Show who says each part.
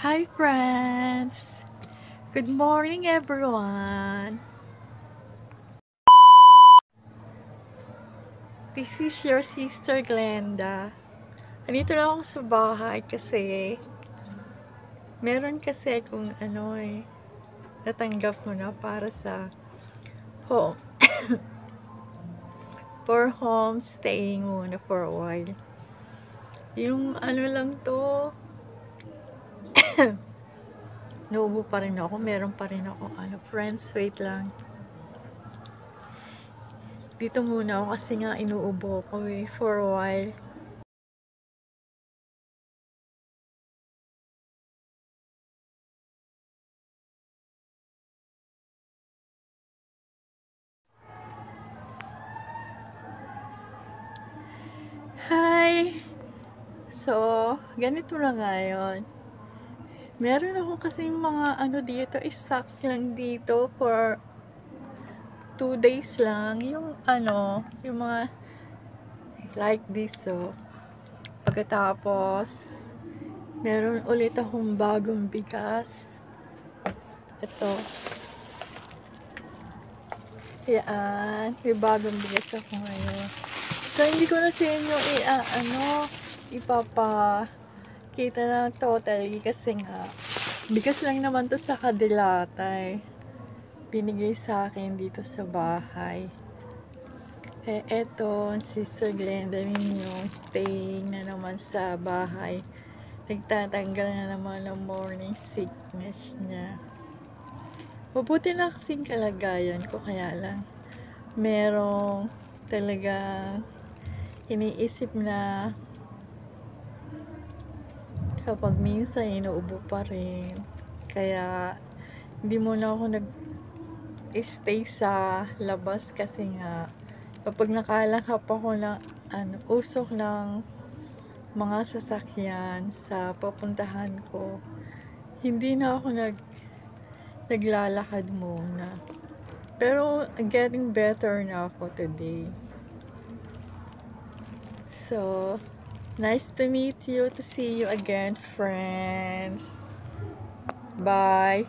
Speaker 1: Hi friends! Good morning everyone! This is your sister Glenda. Andito lang ako sa bahay kasi meron kasi kung natanggap mo na para sa home. For home staying muna for a while. Yung lang to, nauubo pa rin ako. Meron pa rin ako friends, wait lang. Dito muna ako kasi nga inuubo ko for a while. Hi! So, ganito na ngayon. Meron ako kasing mga dito, stocks lang dito for 2 days lang. Yung yung mga like this, so. Pagkatapos, meron ulit akong bagong bigas. Ito. Yan, may bagong bigas ako ngayon. So, hindi ko na sa inyo ipapakita na totally kasi nga bigas lang naman to sa Kadilatay. Binigay sa akin dito sa bahay. Eto, Sister Glenda ninyo, staying na naman sa bahay. Nagtatanggal na naman ng morning sickness niya. Mabuti na kasing kalagayan ko, kaya lang merong talagang iniisip na kapag minsan inuubo pa rin. Kaya hindi muna ako nag-stay sa labas kasi nga kapag nakalanghap ako ng usok ng mga sasakyan sa papuntahan ko, hindi na ako naglalakad muna. Pero getting better na ako today. So, nice to meet you, to see you again, friends. Bye.